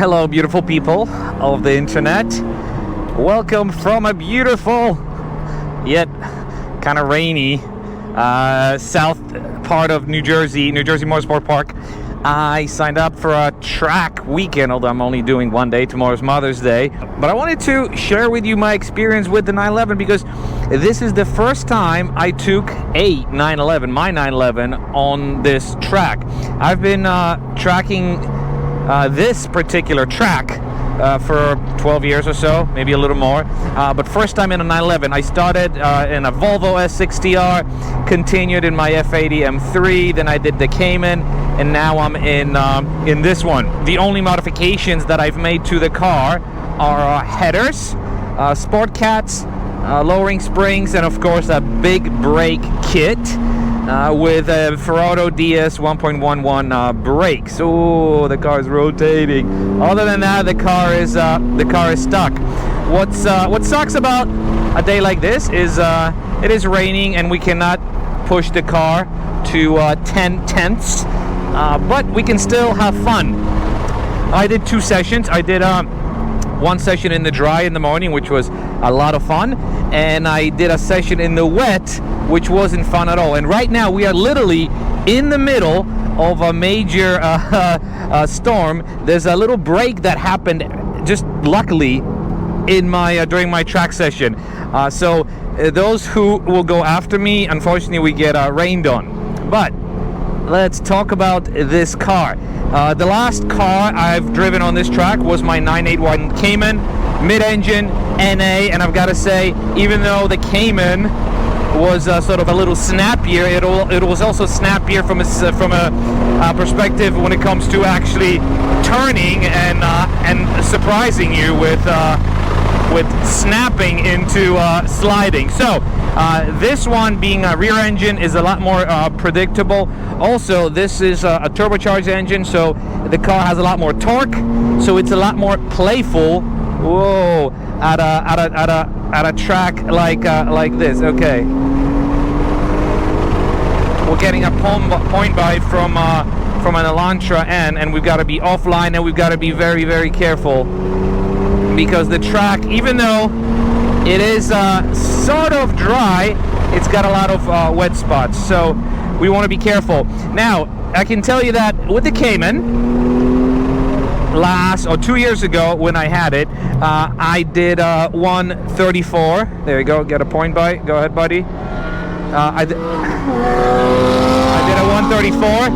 Hello, beautiful people of the internet. Welcome from a beautiful, yet kind of rainy, south part of New Jersey Motorsport Park. I signed up for a track weekend, although I'm only doing one day. Tomorrow's Mother's Day. But I wanted to share with you my experience with the 911 because this is the first time I took my 911 on this track. I've been tracking this particular track for 12 years or so, maybe a little more, but first time in a 911. I started in a Volvo S60R, continued in my F80 M3, then I did the Cayman, and now I'm in this one. The only modifications that I've made to the car are headers, sport cats, lowering springs, and of course a big brake kit with a Ferraro DS 1.11 brakes. Oh, the car is rotating. Other than that, the car is stuck. What sucks about a day like this is it is raining and we cannot push the car to 10 tenths, but we can still have fun. I did 2 sessions. I did one session in the dry in the morning, which was a lot of fun, and I did a session in the wet, which wasn't fun at all. And right now we are literally in the middle of a major storm. There's a little break that happened just luckily in my during my track session. So those who will go after me, unfortunately, we get rained on. But let's talk about this car. The last car I've driven on this track was my 981 Cayman, mid-engine, NA, and I've got to say, even though the Cayman was sort of a little snappier, it was also snappier from a perspective when it comes to actually turning and surprising you with snapping into sliding. So this one, being a rear engine, is a lot more predictable. Also, this is a turbocharged engine, so the car has a lot more torque, so it's a lot more playful. Whoa, at a track like this. Okay, we're getting a point by from an Elantra N, and we've got to be offline, and we've got to be very, very careful because the track, even though it is sort of dry, it's got a lot of wet spots, so we want to be careful. Now, I can tell you that with the Cayman, 2 years ago when I had it, I did 134. There you go, get a point by. Go ahead, buddy. I did a 134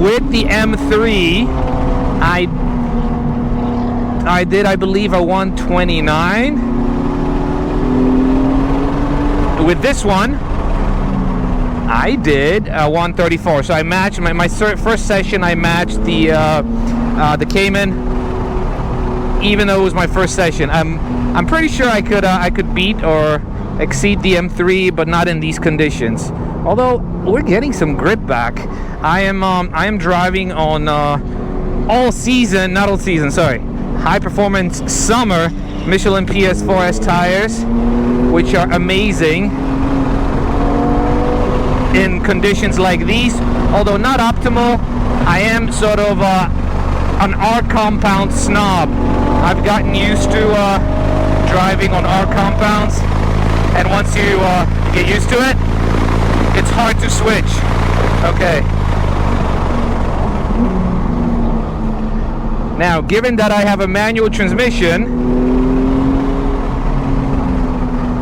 with the M3. I did, I believe, a 129. With this one, I did a 134. So I matched my first session. I matched the Cayman, even though it was my first session. I'm pretty sure I could beat or exceed the M3, but not in these conditions. Although we're getting some grip back. I am driving on high performance summer Michelin PS4S tires, which are amazing in conditions like these. Although not optimal, I am sort of an R compound snob. I've gotten used to driving on R compounds, and once you get used to it, it's hard to switch. Okay. Now, given that I have a manual transmission,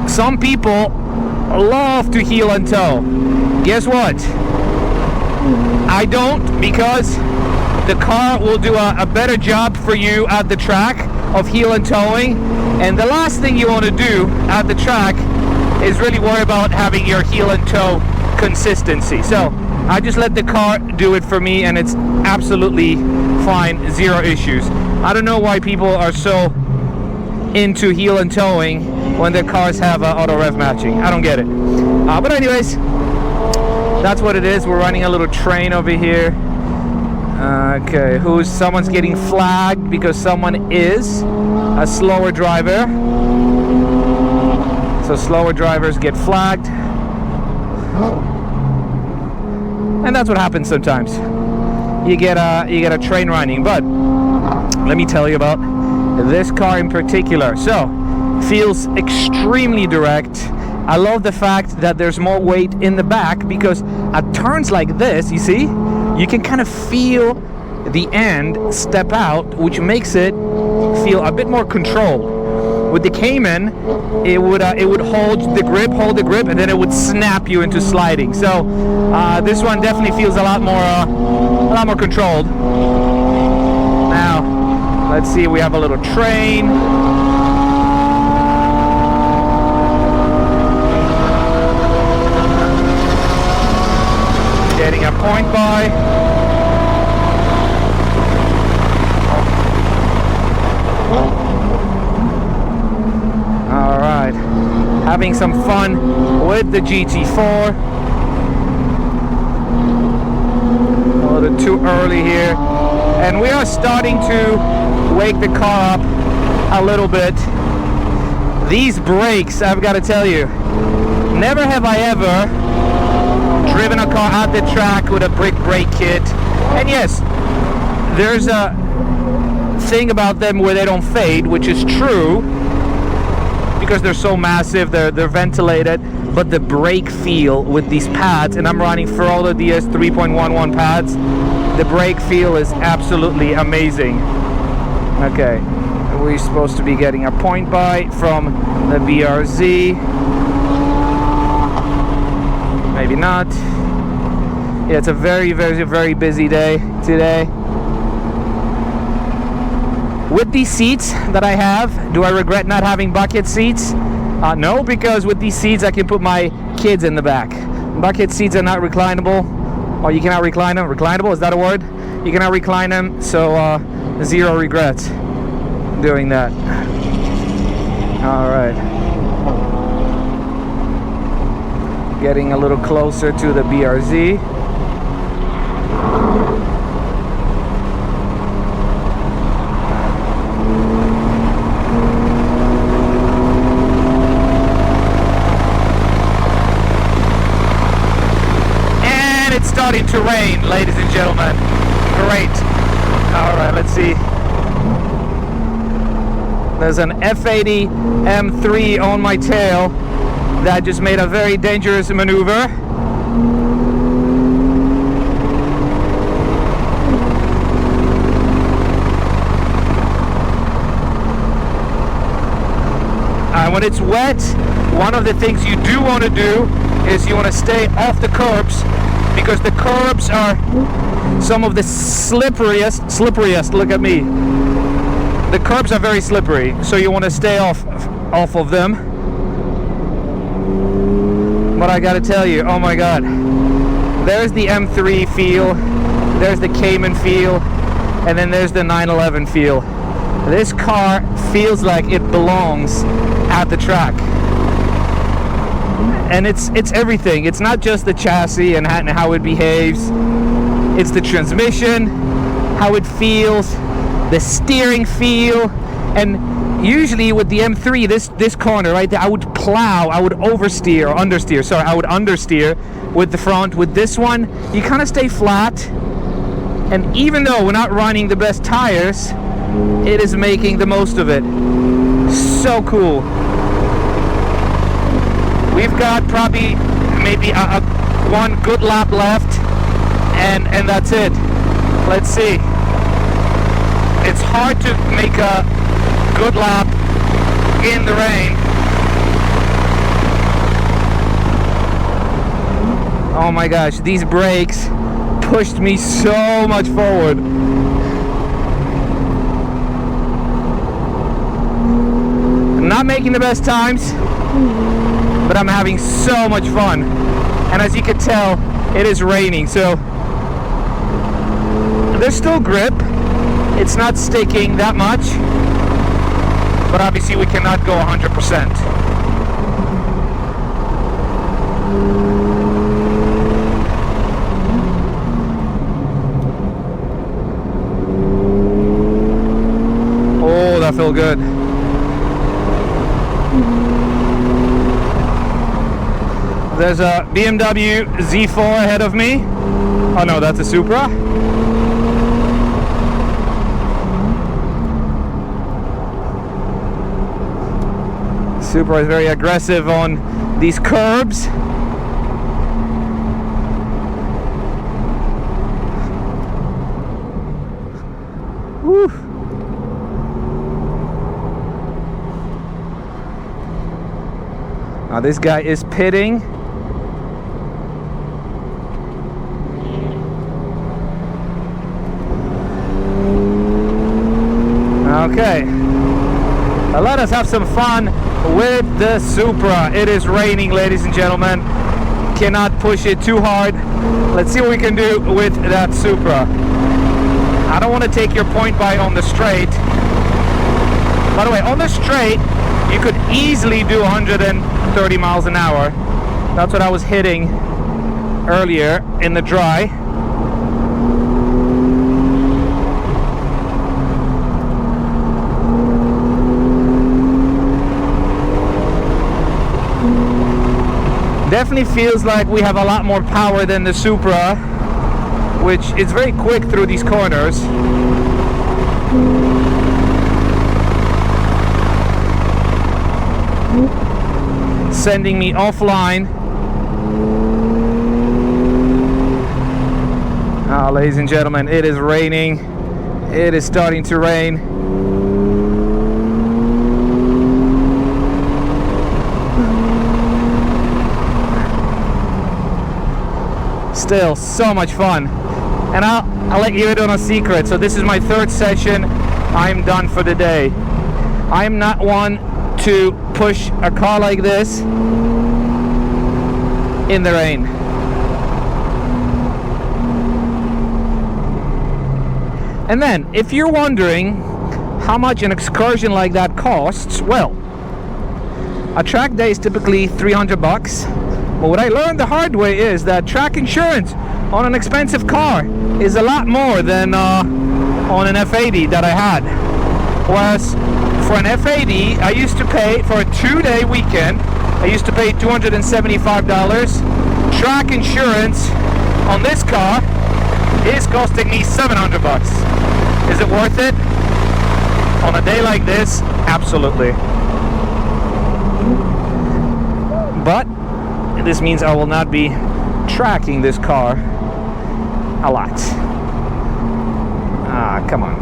some people love to heel and tow. Guess what? I don't, because the car will do a better job for you at the track of heel and towing, and the last thing you want to do at the track is really worry about having your heel and toe consistency. So I just let the car do it for me, and it's absolutely fine, zero issues. I don't know why people are so into heel and towing when their cars have auto rev matching. I don't get it. But anyways, that's what it is. We're running a little train over here. Okay, someone's getting flagged because someone is a slower driver. So slower drivers get flagged. And that's what happens sometimes. You get a train running, but let me tell you about this car in particular. So, feels extremely direct. I love the fact that there's more weight in the back, because at turns like this, you see, you can kind of feel the end step out, which makes it feel a bit more controlled. With the Cayman, it would hold the grip, and then it would snap you into sliding. So this one definitely feels a lot more controlled. Now, let's see. We have a little train. Getting a point by. All right, having some fun with the GT4. A little too early here, and we are starting to wake the car up a little bit. These brakes, I've got to tell you, never have I ever driven a car at the track with a brick brake kit. And yes, there's a thing about them where they don't fade, which is true, because they're so massive, they're ventilated. But the brake feel with these pads, and I'm running Ferrari DS 3.11 pads, the brake feel is absolutely amazing. Okay, we're supposed to be getting a point by from the BRZ. Maybe not. Yeah, it's a very, very, very busy day today. With these seats that I have, do I regret not having bucket seats? No, because with these seats I can put my kids in the back. Bucket seats are not reclinable, or you cannot recline them. Reclinable, is that a word? You cannot recline them, so zero regrets doing that. All right. Getting a little closer to the BRZ. And it's starting to rain, ladies and gentlemen. Great. All right, let's see. There's an F80 M3 on my tail that just made a very dangerous maneuver. When it's wet, one of the things you do want to do is you want to stay off the curbs, because the curbs are some of the slipperiest, look at me. The curbs are very slippery, so you want to stay off of them. But I gotta tell you, oh my god, there's the M3 feel, there's the Cayman feel, and then there's the 911 feel. This car feels like it belongs at the track, and it's everything. It's not just the chassis and how it behaves, it's the transmission, how it feels, the steering feel. And usually with the M3, this corner right there, I would understeer with the front. With this one, you kind of stay flat, and even though we're not running the best tires, it is making the most of it. So cool. We've got probably maybe one good lap left, and that's it. Let's see. It's hard to make a good lap in the rain. Oh my gosh, these brakes pushed me so much forward. I'm not making the best times, but I'm having so much fun. And as you can tell, it is raining, so there's still grip. It's not sticking that much, but obviously we cannot go 100%. Oh, that felt good. There's a BMW Z4 ahead of me. Oh no, that's a Supra. Supra is very aggressive on these curbs. Woo. Now this guy is pitting. Okay, let us have some fun with the Supra. It is raining, ladies and gentlemen. Cannot push it too hard. Let's see what we can do with that Supra. I don't want to take your point by on the straight. By the way, on the straight, you could easily do 130 miles an hour. That's what I was hitting earlier in the dry. Definitely feels like we have a lot more power than the Supra, which is very quick through these corners. Sending me offline. Ah, ladies and gentlemen, it is raining. It is starting to rain. Still so much fun. And I'll let you in on a secret. So this is my third session. I'm done for the day. I'm not one to push a car like this in the rain. And then, if you're wondering how much an excursion like that costs, well, a track day is typically $300. But what I learned the hard way is that track insurance on an expensive car is a lot more than on an F80 that I had. Whereas for an F80, I used to pay for a 2-day weekend, I used to pay $275. Track insurance on this car is costing me $700. Is it worth it? On a day like this, absolutely. But this means I will not be tracking this car a lot. Ah, come on.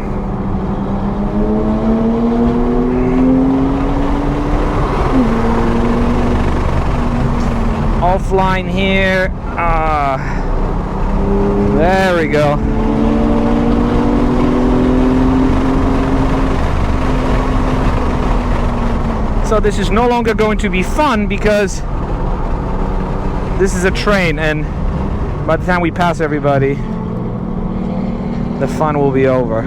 Offline here. There we go. So this is no longer going to be fun because this is a train, and by the time we pass everybody, the fun will be over.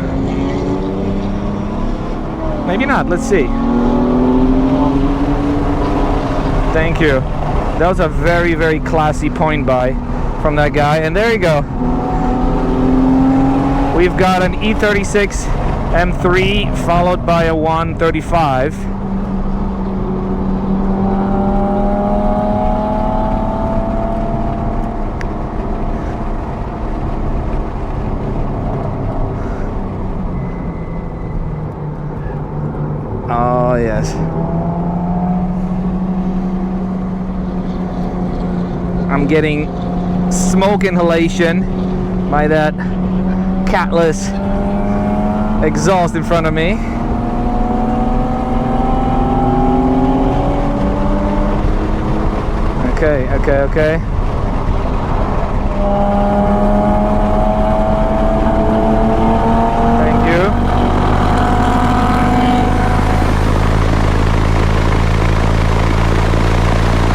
Maybe not, let's see. Thank you. That was a very, very classy point by from that guy. And there you go. We've got an E36 M3 followed by a 135. Oh, yes. I'm getting smoke inhalation by that catless exhaust in front of me. Okay. Thank you.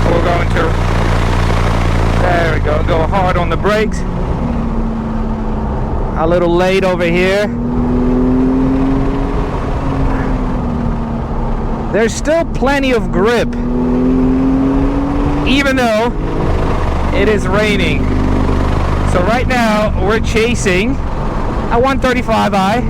We're going to... There we go. Go hard on the brakes. A little late over here. There's still plenty of grip, even though it is raining. So right now we're chasing a 135i.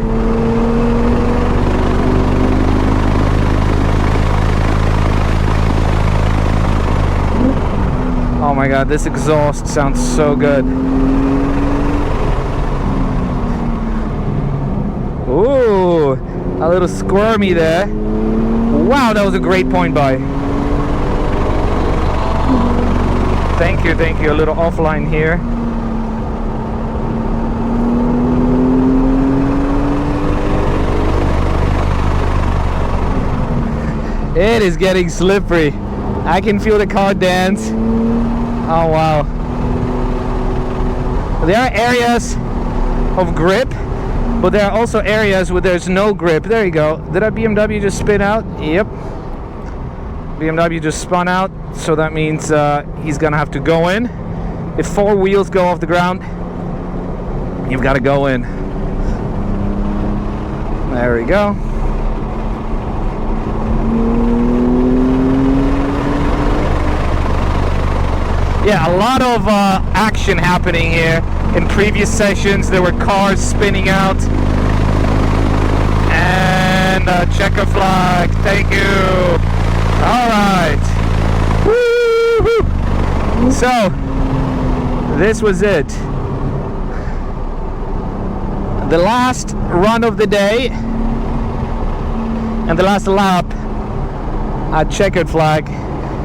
Oh my god, this exhaust sounds so good. Ooh, a little squirmy there. Wow, that was a great point by. Thank you, thank you. A little offline here. It is getting slippery. I can feel the car dance. Oh wow. There are areas of grip, but there are also areas where there's no grip. There you go. Did that BMW just spin out? Yep. BMW just spun out, so that means he's gonna have to go in. If 4 wheels go off the ground, you've got to go in. There we go. Yeah, a lot of action happening here. In previous sessions, there were cars spinning out. And checker flag, thank you. All right. Woo-hoo. So, this was it. The last run of the day and the last lap at checkered flag.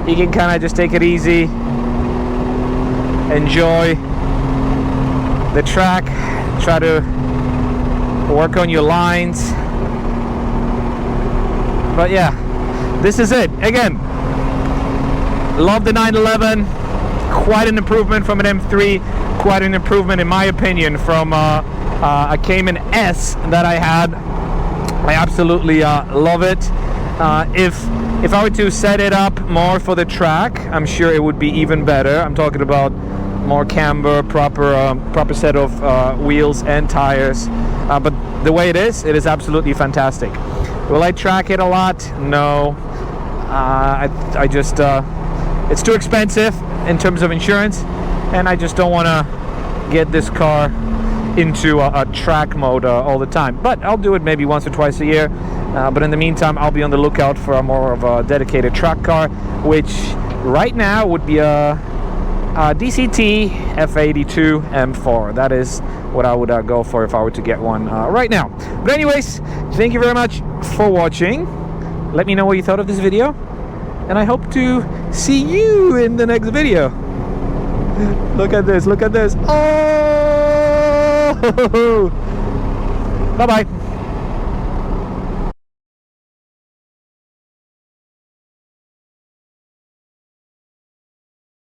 You can kind of just take it easy, enjoy the track, try to work on your lines. But yeah, this is it. Again, love the 911. Quite an improvement from an M3. Quite an improvement, in my opinion, from a Cayman S that I had. I absolutely love it. If I were to set it up more for the track, I'm sure it would be even better. I'm talking about more camber, proper set of wheels and tires. But the way it is absolutely fantastic. Will I track it a lot? No. I just it's too expensive in terms of insurance, and I just don't want to get this car into a track mode all the time. But I'll do it maybe once or twice a year. But in the meantime, I'll be on the lookout for a more of a dedicated track car, which right now would be a DCT F82 M4. That is what I would go for if I were to get one right now. But anyways, thank you very much for watching. Let me know what you thought of this video, and I hope to see you in the next video. Look at this, look at this. Oh! Bye-bye.